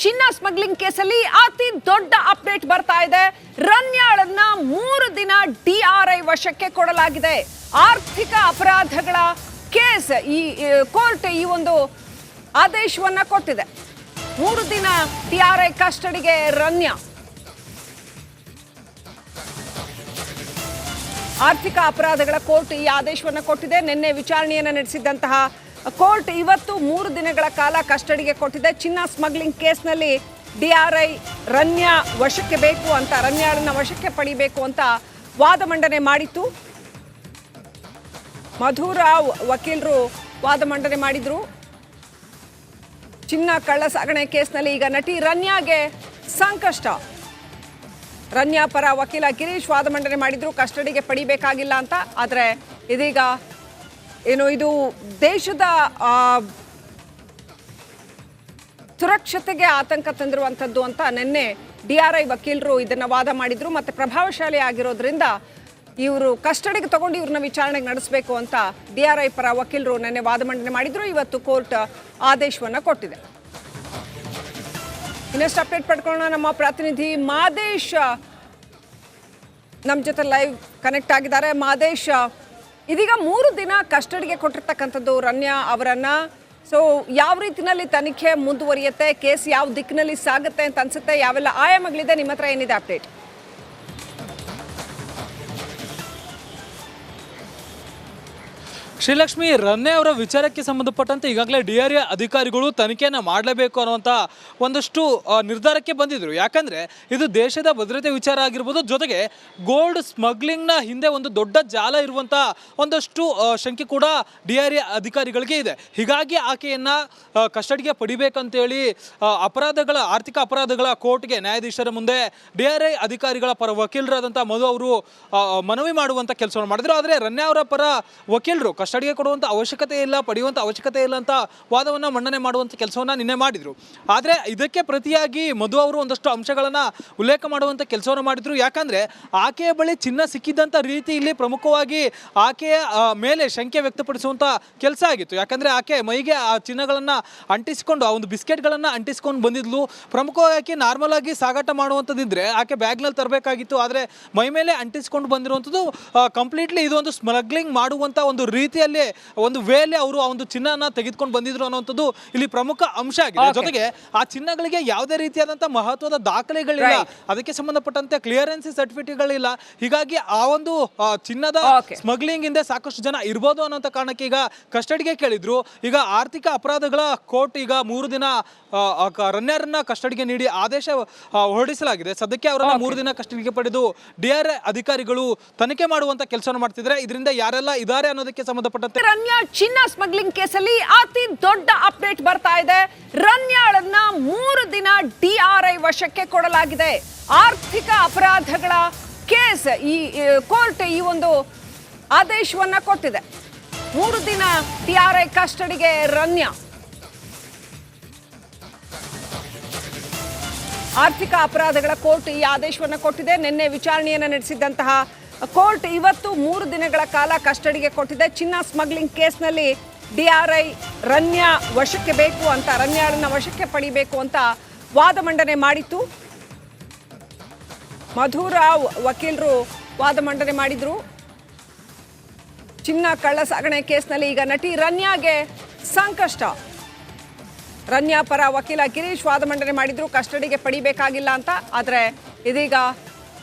ಚಿನ್ನ ಸ್ಮಗ್ಲಿಂಗ್ ಕೇಸಲ್ಲಿ ಅತಿ ದೊಡ್ಡ ಅಪ್ಡೇಟ್ ಬರ್ತಾ ಇದೆ. ರನ್ಯಾಳನ್ನ 3 ದಿನ ಡಿಆರ್ಐ ವಶಕ್ಕೆ ಕೊಡಲಾಗಿದೆ. ಆರ್ಥಿಕ ಅಪರಾಧಗಳ ಕೇಸ್ ಈ ಕೋರ್ಟ್ ಈ ಒಂದು ಆದೇಶವನ್ನ ಕೊಟ್ಟಿದೆ. 3 ದಿನ ಡಿಆರ್ಐ ಕಸ್ಟಡಿಗೆ ರನ್ಯಾ. ಆರ್ಥಿಕ ಅಪರಾಧಗಳ ಕೋರ್ಟ್ ಈ ಆದೇಶವನ್ನು ಕೊಟ್ಟಿದೆ. ನಿನ್ನೆ ವಿಚಾರಣೆಯನ್ನು ನಡೆಸಿದಂತಹ ಕೋರ್ಟ್ ಇವತ್ತು 3 ದಿನಗಳ ಕಾಲ ಕಸ್ಟಡಿಗೆ ಕೊಟ್ಟಿದೆ. ಚಿನ್ನ ಸ್ಮಗ್ಲಿಂಗ್ ಕೇಸ್ನಲ್ಲಿ ಡಿಆರ್ಐ ರನ್ಯಾ ವಶಕ್ಕೆ ಬೇಕು ಅಂತ, ರನ್ಯಾಳನ್ನ ವಶಕ್ಕೆ ಪಡಿಬೇಕು ಅಂತ ವಾದ ಮಂಡನೆ ಮಾಡಿತ್ತು. ಮಧುರಾವ್ ವಕೀಲರು ವಾದ ಮಂಡನೆ ಮಾಡಿದ್ರು. ಚಿನ್ನ ಕಳ್ಳ ಸಾಗಣೆ ಕೇಸ್ನಲ್ಲಿ ಈಗ ನಟಿ ರನ್ಯಾಗೆ ಸಂಕಷ್ಟ. ರನ್ಯಾ ಪರ ವಕೀಲ ಗಿರೀಶ್ ವಾದ ಮಂಡನೆ ಮಾಡಿದ್ರು, ಕಸ್ಟಡಿಗೆ ಪಡಿಬೇಕಾಗಿಲ್ಲ ಅಂತ. ಆದರೆ ಇದೀಗ ಇದು ದೇಶದ ಸುರಕ್ಷತೆಗೆ ಆತಂಕ ತಂದಿರುವಂಥದ್ದು ಅಂತ ನಿನ್ನೆ ಡಿಆರ್ಐ ವಕೀಲರು ಇದನ್ನ ವಾದ ಮಾಡಿದ್ರು. ಮತ್ತೆ ಪ್ರಭಾವಶಾಲಿ ಆಗಿರೋದ್ರಿಂದ ಇವರು ಕಸ್ಟಡಿಗೆ ತಗೊಂಡು ಇವ್ರನ್ನ ವಿಚಾರಣೆಗೆ ನಡೆಸಬೇಕು ಅಂತ ಡಿಆರ್ಐ ಪರ ವಕೀಲರು ನಿನ್ನೆ ವಾದ ಮಂಡನೆ ಮಾಡಿದ್ರು. ಇವತ್ತು ಕೋರ್ಟ್ ಆದೇಶವನ್ನ ಕೊಟ್ಟಿದೆ. ಇನ್ನಷ್ಟು ಅಪ್ಡೇಟ್ ಪಡ್ಕೊಳ್ಳೋಣ. ನಮ್ಮ ಪ್ರತಿನಿಧಿ ಮಾದೇಶ್ ನಮ್ಮ ಜೊತೆ ಲೈವ್ ಕನೆಕ್ಟ್ ಆಗಿದ್ದಾರೆ. ಮಾದೇಶ್, ಇದೀಗ 3 ದಿನ ಕಸ್ಟಡಿಗೆ ಕೊಟ್ಟಿರ್ತಕ್ಕಂಥದ್ದು ರನ್ಯಾ ಅವರನ್ನ. ಸೊ ಯಾವ ರೀತಿನಲ್ಲಿ ತನಿಖೆ ಮುಂದುವರಿಯುತ್ತೆ, ಕೇಸ್ ಯಾವ ದಿಕ್ಕಿನಲ್ಲಿ ಸಾಗುತ್ತೆ ಅಂತ ಅನ್ಸುತ್ತೆ, ಯಾವೆಲ್ಲ ಆಯಾಮಗಳಿದೆ, ನಿಮ್ಮ ಹತ್ರ ಏನಿದೆ ಅಪ್ಡೇಟ್? ಶ್ರೀಲಕ್ಷ್ಮಿ, ರನ್ಯಾ ಅವರ ವಿಚಾರಕ್ಕೆ ಸಂಬಂಧಪಟ್ಟಂತೆ ಈಗಾಗಲೇ ಡಿಆರ್ಐ ಅಧಿಕಾರಿಗಳು ತನಿಖೆಯನ್ನು ಮಾಡಲೇಬೇಕು ಅನ್ನುವಂಥ ಒಂದಷ್ಟು ನಿರ್ಧಾರಕ್ಕೆ ಬಂದಿದ್ರು. ಯಾಕಂದರೆ ಇದು ದೇಶದ ಭದ್ರತೆ ವಿಚಾರ ಆಗಿರ್ಬೋದು, ಜೊತೆಗೆ ಗೋಲ್ಡ್ ಸ್ಮಗ್ಲಿಂಗ್ನ ಹಿಂದೆ ಒಂದು ದೊಡ್ಡ ಜಾಲ ಇರುವಂಥ ಒಂದಷ್ಟು ಶಂಕೆ ಕೂಡ ಡಿಆರ್ಐ ಅಧಿಕಾರಿಗಳಿಗೆ ಇದೆ. ಹೀಗಾಗಿ ಆಕೆಯನ್ನು ಕಸ್ಟಡಿಗೆ ಪಡಿಬೇಕಂತೇಳಿ ಆರ್ಥಿಕ ಅಪರಾಧಗಳ ಕೋರ್ಟ್ಗೆ ನ್ಯಾಯಾಧೀಶರ ಮುಂದೆ ಡಿಆರ್ಐ ಅಧಿಕಾರಿಗಳ ಪರ ವಕೀಲರಾದಂಥ ಮಧು ಅವರು ಮನವಿ ಮಾಡುವಂಥ ಕೆಲಸವನ್ನು ಮಾಡಿದ್ರು. ಆದರೆ ರನ್ಯಾ ಅವರ ಪರ ವಕೀಲರು ಕಸ್ಟಡಿಗೆ ಕೊಡುವಂಥ ಅವಶ್ಯಕತೆ ಇಲ್ಲ, ಪಡೆಯುವಂಥ ಅವಶ್ಯಕತೆ ಇಲ್ಲ ಅಂತ ವಾದವನ್ನು ಮಂಡನೆ ಮಾಡುವಂಥ ಕೆಲಸವನ್ನು ನಿನ್ನೆ ಮಾಡಿದರು. ಆದರೆ ಇದಕ್ಕೆ ಪ್ರತಿಯಾಗಿ ಮಧು ಅವರು ಒಂದಷ್ಟು ಅಂಶಗಳನ್ನು ಉಲ್ಲೇಖ ಮಾಡುವಂಥ ಕೆಲಸವನ್ನು ಮಾಡಿದರು. ಯಾಕಂದರೆ ಆಕೆಯ ಬಳಿ ಚಿನ್ನ ಸಿಕ್ಕಿದ್ದಂಥ ರೀತಿ ಇಲ್ಲಿ ಪ್ರಮುಖವಾಗಿ ಆಕೆಯ ಮೇಲೆ ಶಂಕೆ ವ್ಯಕ್ತಪಡಿಸುವಂಥ ಕೆಲಸ ಆಗಿತ್ತು. ಯಾಕಂದರೆ ಆಕೆ ಮೈಗೆ ಆ ಚಿನ್ನಗಳನ್ನು ಅಂಟಿಸಿಕೊಂಡು, ಆ ಒಂದು ಬಿಸ್ಕೆಟ್ಗಳನ್ನು ಅಂಟಿಸ್ಕೊಂಡು ಬಂದಿದ್ಲು. ಪ್ರಮುಖವಾಗಿ ನಾರ್ಮಲ್ ಆಗಿ ಸಾಗಾಟ ಮಾಡುವಂಥದ್ದಿದ್ರೆ ಆಕೆ ಬ್ಯಾಗ್ನಲ್ಲಿ ತರಬೇಕಾಗಿತ್ತು. ಆದರೆ ಮೈ ಮೇಲೆ ಅಂಟಿಸ್ಕೊಂಡು ಬಂದಿರುವಂಥದ್ದು ಕಂಪ್ಲೀಟ್ಲಿ ಇದು ಒಂದು ಸ್ಮಗ್ಲಿಂಗ್ ಮಾಡುವಂಥ ಒಂದು ರೀತಿಯಲ್ಲಿ ಒಂದು ವೇಳೆ ಅವರು ಆ ಒಂದು ಚಿನ್ನನ ತೆಗೆದುಕೊಂಡು ಬಂದಿದ್ರು ಅನ್ನುವಂಥದ್ದು ಇಲ್ಲಿ ಪ್ರಮುಖ ಅಂಶ ಆಗಿದೆ. ಜೊತೆಗೆ ಆ ಚಿನ್ನಗಳಿಗೆ ಯಾವುದೇ ರೀತಿಯಾದಂಥ ಮಹತ್ವದ ದಾಖಲೆಗಳಿಲ್ಲ, ಅದಕ್ಕೆ ಸಂಬಂಧಪಟ್ಟಂತೆ ಕ್ಲಿಯರೆನ್ಸ್ ಸರ್ಟಿಫಿಕೇಟ್ಗಳಿಲ್ಲ. ಹೀಗಾಗಿ ಆ ಒಂದು ಚಿನ್ನದ ಸ್ಮಗ್ಲಿಂಗ್ ಹಿಂದೆ ಸಾಕಷ್ಟು ಜನ ಇರ್ಬೋದು ಅನ್ನೋಂಥ ಕಾರಣಕ್ಕೆ ಈಗ ಕಸ್ಟಡಿಗೆ ಕೇಳಿದ್ರು. ಈಗ ಆರ್ಥಿಕ ಅಪರಾಧಗಳ ಕೋರ್ಟ್ ಈಗ 3 ದಿನ ರನ್ಯಾರನ್ನ ಕಸ್ಟಡಿಗೆ ನೀಡಿ ಆದೇಶ ಹೊರಡಿಸಲಾಗಿದೆ. ಸದ್ಯಕ್ಕೆ ಅವರನ್ನ 3 ದಿನ ಕಸ್ಟಡಿಗೆ ಪಡೆದು ಡಿಆರ್ಐ ಅಧಿಕಾರಿಗಳು ತನಿಖೆ ಮಾಡುವಂತ ಕೆಲಸವನ್ನು ಮಾಡ್ತಿದ್ದಾರೆ. ಇದರಿಂದ ಯಾರೆಲ್ಲ ಇದ್ದಾರೆ ಅನ್ನೋದಕ್ಕೆ ಸಂಬಂಧಪಟ್ಟಂತೆ ರನ್ಯಾ ಚಿನ್ನ ಸ್ಮಗ್ಲಿಂಗ್ ಕೇಸಲ್ಲಿ ಅತಿ ದೊಡ್ಡ ಅಪ್ಡೇಟ್ ಬರ್ತಾ ಇದೆ. ರನ್ಯಾಳನ್ನ 3 ದಿನ ಡಿಆರ್ಐ ವಶಕ್ಕೆ ಕೊಡಲಾಗಿದೆ. ಆರ್ಥಿಕ ಅಪರಾಧಗಳ ಕೇಸ್ ಈ ಕೋರ್ಟ್ ಈ ಒಂದು ಆದೇಶವನ್ನ ಕೊಟ್ಟಿದೆ. 3 ದಿನ ಡಿಆರ್ಐ ಕಸ್ಟಡಿಗೆ ರನ್ಯಾ. ಆರ್ಥಿಕ ಅಪರಾಧಗಳ ಕೋರ್ಟ್ ಈ ಆದೇಶವನ್ನು ಕೊಟ್ಟಿದೆ. ನಿನ್ನೆ ವಿಚಾರಣೆಯನ್ನು ನಡೆಸಿದಂತಹ ಕೋರ್ಟ್ ಇವತ್ತು 3 ದಿನಗಳ ಕಾಲ ಕಸ್ಟಡಿಗೆ ಕೊಟ್ಟಿದೆ. ಚಿನ್ನ ಸ್ಮಗ್ಲಿಂಗ್ ಕೇಸ್ನಲ್ಲಿ ಡಿಆರ್ಐ ರನ್ಯಾ ವಶಕ್ಕೆ ಬೇಕು ಅಂತ, ರನ್ಯಾಳನ್ನ ವಶಕ್ಕೆ ಪಡಿಬೇಕು ಅಂತ ವಾದ ಮಂಡನೆ ಮಾಡಿತ್ತು. ಮಧುರಾವ್ ವಕೀಲರು ವಾದ ಮಂಡನೆ ಮಾಡಿದ್ರು. ಚಿನ್ನ ಕಳ್ಳ ಸಾಗಣೆ ಕೇಸ್ನಲ್ಲಿ ಈಗ ನಟಿ ರನ್ಯಾಗೆ ಸಂಕಷ್ಟ. ರನ್ಯಾ ಪರ ವಕೀಲ ಗಿರೀಶ್ ವಾದ ಮಂಡನೆ ಮಾಡಿದ್ರು, ಕಸ್ಟಡಿಗೆ ಪಡಿಬೇಕಾಗಿಲ್ಲ ಅಂತ. ಆದರೆ ಇದೀಗ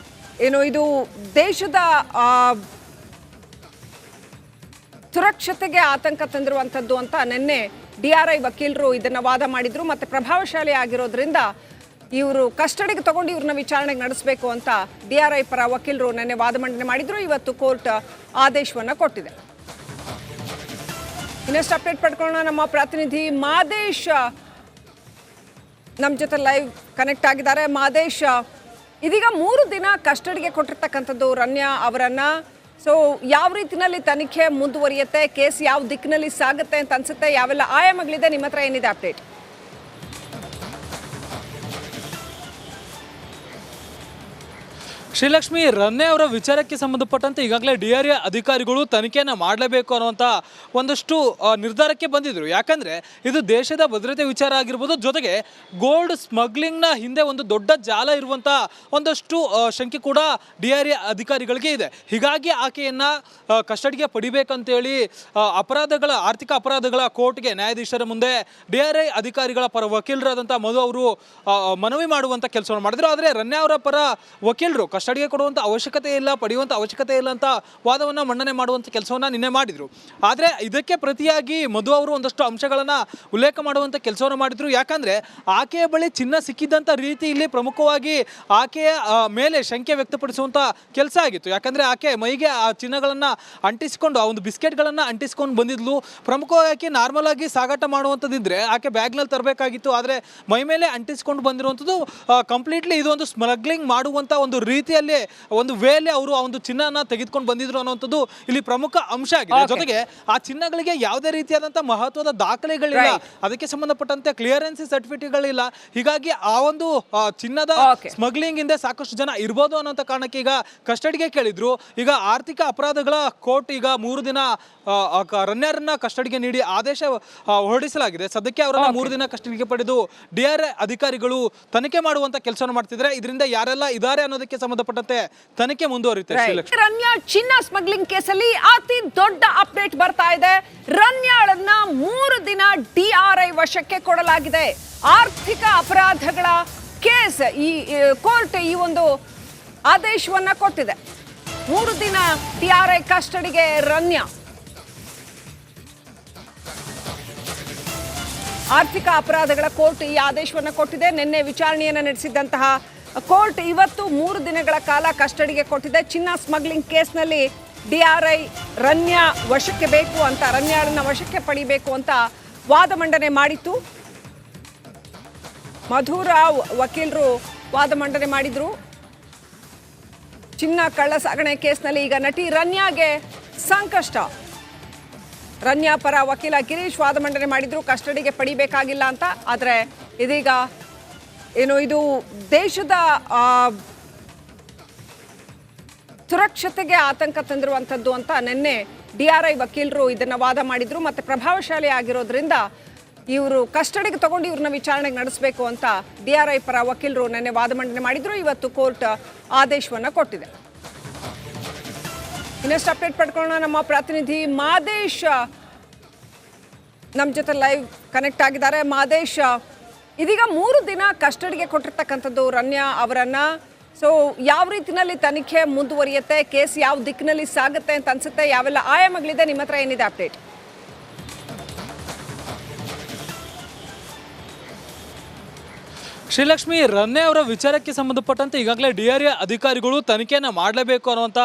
ಇದು ದೇಶದ ಸುರಕ್ಷತೆಗೆ ಆತಂಕ ತಂದಿರುವಂಥದ್ದು ಅಂತ ನಿನ್ನೆ ಡಿಆರ್ಐ ವಕೀಲರು ಇದನ್ನ ವಾದ ಮಾಡಿದ್ರು. ಮತ್ತೆ ಪ್ರಭಾವಶಾಲಿ ಆಗಿರೋದ್ರಿಂದ ಇವರು ಕಸ್ಟಡಿಗೆ ತಗೊಂಡು ಇವ್ರನ್ನ ವಿಚಾರಣೆಗೆ ನಡೆಸಬೇಕು ಅಂತ ಡಿಆರ್ಐ ಪರ ವಕೀಲರು ನಿನ್ನೆ ವಾದ ಮಂಡನೆ ಮಾಡಿದ್ರು. ಇವತ್ತು ಕೋರ್ಟ್ ಆದೇಶವನ್ನ ಕೊಟ್ಟಿದೆ. ಇನ್ನಷ್ಟು ಅಪ್ಡೇಟ್ ಪಡ್ಕೊಳ್ಳೋಣ. ನಮ್ಮ ಪ್ರತಿನಿಧಿ ಮಾದೇಶ್ ನಮ್ಮ ಜೊತೆ ಲೈವ್ ಕನೆಕ್ಟ್ ಆಗಿದ್ದಾರೆ. ಮಾದೇಶ್, ಇದೀಗ 3 ದಿನ ಕಸ್ಟಡಿಗೆ ಕೊಟ್ಟಿರ್ತಕ್ಕಂಥದ್ದು ರನ್ಯಾ ಅವರನ್ನ. ಸೊ ಯಾವ ರೀತಿನಲ್ಲಿ ತನಿಖೆ ಮುಂದುವರಿಯುತ್ತೆ, ಕೇಸ್ ಯಾವ ದಿಕ್ಕಿನಲ್ಲಿ ಸಾಗುತ್ತೆ ಅಂತ ಅನ್ಸುತ್ತೆ, ಯಾವೆಲ್ಲ ಆಯಾಮಗಳಿದೆ, ನಿಮ್ಮ ಹತ್ರ ಏನಿದೆ ಅಪ್ಡೇಟ್? ಶ್ರೀಲಕ್ಷ್ಮಿ ರನ್ನೆ ಅವರ ವಿಚಾರಕ್ಕೆ ಸಂಬಂಧಪಟ್ಟಂತೆ ಈಗಾಗಲೇ DRA ಅಧಿಕಾರಿಗಳು ತನಿಖೆಯನ್ನು ಮಾಡಲೇಬೇಕು ಅನ್ನುವಂಥ ಒಂದಷ್ಟು ನಿರ್ಧಾರಕ್ಕೆ ಬಂದಿದ್ರು. ಯಾಕಂದರೆ ಇದು ದೇಶದ ಭದ್ರತೆ ವಿಚಾರ ಆಗಿರ್ಬೋದು, ಜೊತೆಗೆ ಗೋಲ್ಡ್ ಸ್ಮಗ್ಲಿಂಗ್ನ ಹಿಂದೆ ಒಂದು ದೊಡ್ಡ ಜಾಲ ಇರುವಂಥ ಒಂದಷ್ಟು ಶಂಕೆ ಕೂಡ DRA ಅಧಿಕಾರಿಗಳಿಗೆ ಇದೆ. ಹೀಗಾಗಿ ಆಕೆಯನ್ನು ಕಸ್ಟಡಿಗೆ ಪಡಿಬೇಕಂತೇಳಿ ಆರ್ಥಿಕ ಅಪರಾಧಗಳ ಕೋರ್ಟ್ಗೆ ನ್ಯಾಯಾಧೀಶರ ಮುಂದೆ DRA ಅಧಿಕಾರಿಗಳ ಪರ ವಕೀಲರಾದಂಥ ಮಧು ಅವರು ಮನವಿ ಮಾಡುವಂಥ ಕೆಲಸವನ್ನು ಮಾಡಿದ್ರು. ಆದರೆ ರನ್ನೆ ಅವರ ಪರ ವಕೀಲರು ಕಸ್ಟಡಿಗೆ ಕೊಡುವಂಥ ಅವಶ್ಯಕತೆ ಇಲ್ಲ, ಪಡೆಯುವಂಥ ಅವಶ್ಯಕತೆ ಇಲ್ಲ ಅಂತ ವಾದವನ್ನು ಮಂಡನೆ ಮಾಡುವಂಥ ಕೆಲಸವನ್ನು ನಿನ್ನೆ ಮಾಡಿದರು. ಆದರೆ ಇದಕ್ಕೆ ಪ್ರತಿಯಾಗಿ ಮಧು ಅವರು ಒಂದಷ್ಟು ಅಂಶಗಳನ್ನು ಉಲ್ಲೇಖ ಮಾಡುವಂಥ ಕೆಲಸವನ್ನು ಮಾಡಿದರು. ಯಾಕಂದರೆ ಆಕೆಯ ಬಳಿ ಚಿನ್ನ ಸಿಕ್ಕಿದ್ದಂಥ ರೀತಿ ಇಲ್ಲಿ ಪ್ರಮುಖವಾಗಿ ಆಕೆಯ ಮೇಲೆ ಶಂಕೆ ವ್ಯಕ್ತಪಡಿಸುವಂಥ ಕೆಲಸ ಆಗಿತ್ತು. ಯಾಕಂದರೆ ಆಕೆ ಮೈಗೆ ಆ ಚಿನ್ನಗಳನ್ನು ಅಂಟಿಸಿಕೊಂಡು, ಆ ಒಂದು ಬಿಸ್ಕೆಟ್ಗಳನ್ನು ಅಂಟಿಸ್ಕೊಂಡು ಬಂದಿದ್ಲು. ಪ್ರಮುಖವಾಗಿ ಆಕೆ ನಾರ್ಮಲ್ ಆಗಿ ಸಾಗಾಟ ಮಾಡುವಂಥದ್ದಿದ್ರೆ ಆಕೆ ಬ್ಯಾಗ್ನಲ್ಲಿ ತರಬೇಕಾಗಿತ್ತು. ಆದರೆ ಮೈ ಮೇಲೆ ಅಂಟಿಸ್ಕೊಂಡು ಬಂದಿರುವಂಥದ್ದು ಕಂಪ್ಲೀಟ್ಲಿ ಇದು ಒಂದು ಸ್ಮಗ್ಲಿಂಗ್ ಮಾಡುವಂಥ ಒಂದು ರೀತಿಯಲ್ಲಿ, ಒಂದು ವೇಳೆ ಅವರು ಆ ಒಂದು ಚಿನ್ನನ ತೆಗೆದುಕೊಂಡು ಬಂದಿದ್ರು ಅನ್ನುವಂಥದ್ದು ಇಲ್ಲಿ ಪ್ರಮುಖ ಅಂಶ ಆಗಿದೆ. ಜೊತೆಗೆ ಆ ಚಿನ್ನಗಳಿಗೆ ಯಾವುದೇ ರೀತಿಯಾದಂಥ ಮಹತ್ವದ ದಾಖಲೆಗಳಿಲ್ಲ, ಅದಕ್ಕೆ ಸಂಬಂಧಪಟ್ಟಂತೆ ಕ್ಲಿಯರೆನ್ಸಿ ಸರ್ಟಿಫಿಕೇಟ್ಗಳಿಲ್ಲ. ಹೀಗಾಗಿ ಆ ಒಂದು ಚಿನ್ನದ ಸ್ಮಗ್ಲಿಂಗ್ ಹಿಂದೆ ಸಾಕಷ್ಟು ಜನ ಇರ್ಬೋದು ಅನ್ನೋಂಥ ಕಾರಣಕ್ಕೆ ಈಗ ಕಸ್ಟಡಿಗೆ ಕೇಳಿದ್ರು. ಈಗ ಆರ್ಥಿಕ ಅಪರಾಧಗಳ ಕೋರ್ಟ್ ಈಗ 3 ದಿನ ರನ್ಯರನ್ನ ಕಸ್ಟಡಿಗೆ ನೀಡಿ ಆದೇಶ ಹೊರಡಿಸಲಾಗಿದೆ. ಸದ್ಯಕ್ಕೆ ಅವರನ್ನ 3 ದಿನ ಕಸ್ಟಡಿಗೆ ಪಡೆದು DRA ಅಧಿಕಾರಿಗಳು ತನಿಖೆ ಮಾಡುವಂತ ಕೆಲಸವನ್ನು ಮಾಡ್ತಿದ್ದಾರೆ. ಇದರಿಂದ ಯಾರೆಲ್ಲ ಇದ್ದಾರೆ ಅನ್ನೋದಕ್ಕೆ ಸಂಬಂಧಪಟ್ಟಂತೆ ತನಿಖೆ ಮುಂದುವರಿಯುತ್ತೆ. ರನ್ಯಾ ಚಿನ್ನ ಸ್ಮಗ್ಲಿಂಗ್ ಕೇಸಲ್ಲಿ ಅತಿ ದೊಡ್ಡ ಅಪ್ಡೇಟ್ ಬರ್ತಾ ಇದೆ. ರನ್ಯಾಳನ್ನ 3 ದಿನ DRI ವಶಕ್ಕೆ ಕೊಡಲಾಗಿದೆ. ಆರ್ಥಿಕ ಅಪರಾಧಗಳ ಕೇಸ್ ಈ ಕೋರ್ಟ್ ಈ ಒಂದು ಆದೇಶವನ್ನ ಕೊಟ್ಟಿದೆ. 3 ದಿನ DRI ಕಸ್ಟಡಿಗೆ ರನ್ಯಾ. ಆರ್ಥಿಕ ಅಪರಾಧಗಳ ಕೋರ್ಟ್ ಈ ಆದೇಶವನ್ನು ಕೊಟ್ಟಿದೆ. ನಿನ್ನೆ ವಿಚಾರಣೆಯನ್ನು ನಡೆಸಿದಂತಹ ಕೋರ್ಟ್ ಇವತ್ತು 3 ದಿನಗಳ ಕಾಲ ಕಸ್ಟಡಿಗೆ ಕೊಟ್ಟಿದೆ. ಚಿನ್ನ ಸ್ಮಗ್ಲಿಂಗ್ ಕೇಸ್ನಲ್ಲಿ DRI ರನ್ಯಾ ವಶಕ್ಕೆ ಬೇಕು ಅಂತ, ರನ್ಯಾಳನ್ನ ವಶಕ್ಕೆ ಪಡಿಬೇಕು ಅಂತ ವಾದ ಮಂಡನೆ ಮಾಡಿತ್ತು. ಮಧುರಾವ್ ವಕೀಲರು ವಾದ ಮಂಡನೆ ಮಾಡಿದ್ರು. ಚಿನ್ನ ಕಳ್ಳ ಸಾಗಣೆ ಕೇಸ್ನಲ್ಲಿ ಈಗ ನಟಿ ರನ್ಯಾಗೆ ಸಂಕಷ್ಟ. ರನ್ಯಾ ಪರ ವಕೀಲ ಗಿರೀಶ್ ವಾದ ಮಂಡನೆ ಮಾಡಿದ್ರು, ಕಸ್ಟಡಿಗೆ ಪಡಿಬೇಕಾಗಿಲ್ಲ ಅಂತ. ಆದರೆ ಇದೀಗ ಇದು ದೇಶದ ಸುರಕ್ಷತೆಗೆ ಆತಂಕ ತಂದಿರುವಂಥದ್ದು ಅಂತ ನಿನ್ನೆ DRI ವಕೀಲರು ಇದನ್ನ ವಾದ ಮಾಡಿದ್ರು. ಮತ್ತೆ ಪ್ರಭಾವಶಾಲಿ ಆಗಿರೋದ್ರಿಂದ ಇವರು ಕಸ್ಟಡಿಗೆ ತಗೊಂಡು ಇವ್ರನ್ನ ವಿಚಾರಣೆಗೆ ನಡೆಸಬೇಕು ಅಂತ DRI ಪರ ವಕೀಲರು ನಿನ್ನೆ ವಾದ ಮಂಡನೆ ಮಾಡಿದ್ರು. ಇವತ್ತು ಕೋರ್ಟ್ ಆದೇಶವನ್ನ ಕೊಟ್ಟಿದೆ. ಇನ್ನಷ್ಟು ಅಪ್ಡೇಟ್ ಪಡ್ಕೊಳ್ಳೋಣ. ನಮ್ಮ ಪ್ರತಿನಿಧಿ ಮಾದೇಶ್ ನಮ್ಮ ಜೊತೆ ಲೈವ್ ಕನೆಕ್ಟ್ ಆಗಿದ್ದಾರೆ. ಮಾದೇಶ್, ಇದೀಗ 3 ದಿನ ಕಸ್ಟಡಿಗೆ ಕೊಟ್ಟಿರ್ತಕ್ಕಂಥದ್ದು ರನ್ಯಾ ಅವರನ್ನ. ಸೊ ಯಾವ ರೀತಿನಲ್ಲಿ ತನಿಖೆ ಮುಂದುವರಿಯುತ್ತೆ, ಕೇಸ್ ಯಾವ ದಿಕ್ಕಿನಲ್ಲಿ ಸಾಗುತ್ತೆ ಅಂತ ಅನ್ಸುತ್ತೆ, ಯಾವೆಲ್ಲ ಆಯಾಮಗಳಿದೆ, ನಿಮ್ಮ ಹತ್ರ ಏನಿದೆ ಅಪ್ಡೇಟ್? ಶ್ರೀಲಕ್ಷ್ಮಿ, ರನ್ನೆ ಅವರ ವಿಚಾರಕ್ಕೆ ಸಂಬಂಧಪಟ್ಟಂತೆ ಈಗಾಗಲೇ DRA ಅಧಿಕಾರಿಗಳು ತನಿಖೆಯನ್ನು ಮಾಡಲೇಬೇಕು ಅನ್ನುವಂಥ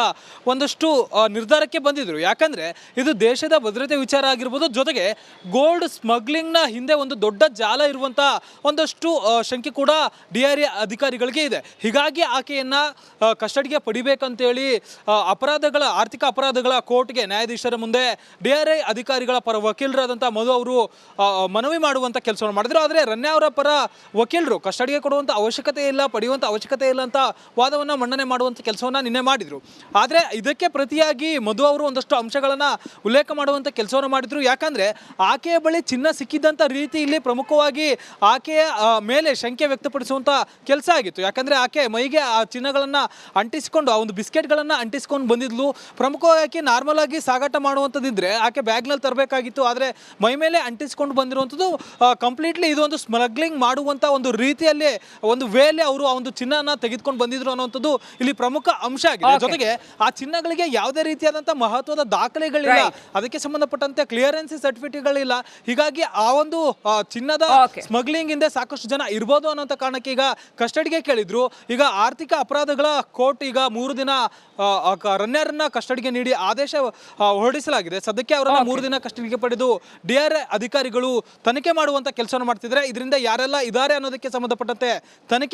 ಒಂದಷ್ಟು ನಿರ್ಧಾರಕ್ಕೆ ಬಂದಿದ್ರು. ಯಾಕಂದರೆ ಇದು ದೇಶದ ಭದ್ರತೆ ವಿಚಾರ ಆಗಿರ್ಬೋದು, ಜೊತೆಗೆ ಗೋಲ್ಡ್ ಸ್ಮಗ್ಲಿಂಗ್ನ ಹಿಂದೆ ಒಂದು ದೊಡ್ಡ ಜಾಲ ಇರುವಂಥ ಒಂದಷ್ಟು ಶಂಕೆ ಕೂಡ DRA ಅಧಿಕಾರಿಗಳಿಗೆ ಇದೆ. ಹೀಗಾಗಿ ಆಕೆಯನ್ನು ಕಸ್ಟಡಿಗೆ ಪಡಿಬೇಕಂತೇಳಿ ಆರ್ಥಿಕ ಅಪರಾಧಗಳ ಕೋರ್ಟ್ಗೆ ನ್ಯಾಯಾಧೀಶರ ಮುಂದೆ DRA ಅಧಿಕಾರಿಗಳ ಪರ ವಕೀಲರಾದಂಥ ಮಧು ಅವರು ಮನವಿ ಮಾಡುವಂಥ ಕೆಲಸವನ್ನು ಮಾಡಿದ್ರು. ಆದರೆ ರನ್ನೆ ಅವರ ಪರ ವಕೀಲರು ಕಸ್ಟಡಿಗೆ ಕೊಡುವಂಥ ಅವಶ್ಯಕತೆ ಇಲ್ಲ, ಪಡೆಯುವಂಥ ಅವಶ್ಯಕತೆ ಇಲ್ಲ ಅಂತ ವಾದವನ್ನು ಮಂಡನೆ ಮಾಡುವಂಥ ಕೆಲಸವನ್ನು ನಿನ್ನೆ ಮಾಡಿದರು. ಆದರೆ ಇದಕ್ಕೆ ಪ್ರತಿಯಾಗಿ ಮಧು ಅವರು ಒಂದಷ್ಟು ಅಂಶಗಳನ್ನು ಉಲ್ಲೇಖ ಮಾಡುವಂಥ ಕೆಲಸವನ್ನು ಮಾಡಿದರು. ಯಾಕಂದರೆ ಆಕೆಯ ಬಳಿ ಚಿನ್ನ ಸಿಕ್ಕಿದ್ದಂಥ ರೀತಿ ಇಲ್ಲಿ ಪ್ರಮುಖವಾಗಿ ಆಕೆಯ ಮೇಲೆ ಶಂಕೆ ವ್ಯಕ್ತಪಡಿಸುವಂಥ ಕೆಲಸ ಆಗಿತ್ತು. ಯಾಕಂದರೆ ಆಕೆ ಮೈಗೆ ಆ ಚಿನ್ನಗಳನ್ನು ಅಂಟಿಸಿಕೊಂಡು, ಆ ಒಂದು ಬಿಸ್ಕೆಟ್ಗಳನ್ನು ಅಂಟಿಸ್ಕೊಂಡು ಬಂದಿದ್ಲು. ಪ್ರಮುಖವಾಗಿ ಆಕೆ ನಾರ್ಮಲ್ ಆಗಿ ಸಾಗಾಟ ಮಾಡುವಂಥದ್ದಿದ್ರೆ ಆಕೆ ಬ್ಯಾಗ್ನಲ್ಲಿ ತರಬೇಕಾಗಿತ್ತು. ಆದರೆ ಮೈ ಮೇಲೆ ಅಂಟಿಸ್ಕೊಂಡು ಬಂದಿರುವಂಥದ್ದು ಕಂಪ್ಲೀಟ್ಲಿ ಇದು ಒಂದು ಸ್ಮಗ್ಲಿಂಗ್ ಮಾಡುವಂಥ ಒಂದು ರೀತಿಯಲ್ಲಿ, ಒಂದು ವೇಳೆ ಅವರು ಆ ಒಂದು ಚಿನ್ನನ ತೆಗೆದುಕೊಂಡು ಬಂದಿದ್ರು ಅನ್ನುವಂಥದ್ದು ಇಲ್ಲಿ ಪ್ರಮುಖ ಅಂಶ ಆಗಿದೆ. ಜೊತೆಗೆ ಆ ಚಿನ್ನಗಳಿಗೆ ಯಾವುದೇ ರೀತಿಯಾದಂಥ ಮಹತ್ವದ ದಾಖಲೆಗಳಿಲ್ಲ, ಅದಕ್ಕೆ ಸಂಬಂಧಪಟ್ಟಂತೆ ಕ್ಲಿಯರೆನ್ಸಿ ಸರ್ಟಿಫಿಕೇಟ್ಗಳಿಲ್ಲ. ಹೀಗಾಗಿ ಆ ಒಂದು ಚಿನ್ನದ ಸ್ಮಗ್ಲಿಂಗ್ ಹಿಂದೆ ಸಾಕಷ್ಟು ಜನ ಇರ್ಬೋದು ಅನ್ನೋಂಥ ಕಾರಣಕ್ಕೆ ಈಗ ಕಸ್ಟಡಿಗೆ ಕೇಳಿದ್ರು. ಈಗ ಆರ್ಥಿಕ ಅಪರಾಧಗಳ ಕೋರ್ಟ್ ಈಗ 3 ದಿನ ರನ್ಯರನ್ನ ಕಸ್ಟಡಿಗೆ ನೀಡಿ ಆದೇಶ ಹೊರಡಿಸಲಾಗಿದೆ. ಸದ್ಯಕ್ಕೆ ಅವರನ್ನ 3 ದಿನ ಕಸ್ಟಡಿಗೆ ಪಡೆದು DRA ಅಧಿಕಾರಿಗಳು ತನಿಖೆ ಮಾಡುವಂತ ಕೆಲಸವನ್ನು ಮಾಡ್ತಿದ್ದಾರೆ. ಇದರಿಂದ ಯಾರೆಲ್ಲ ಇದ್ದಾರೆ ಅನ್ನೋದಕ್ಕೆ ಸಂಬಂಧಪಟ್ಟಂತೆ ತನಿಖೆ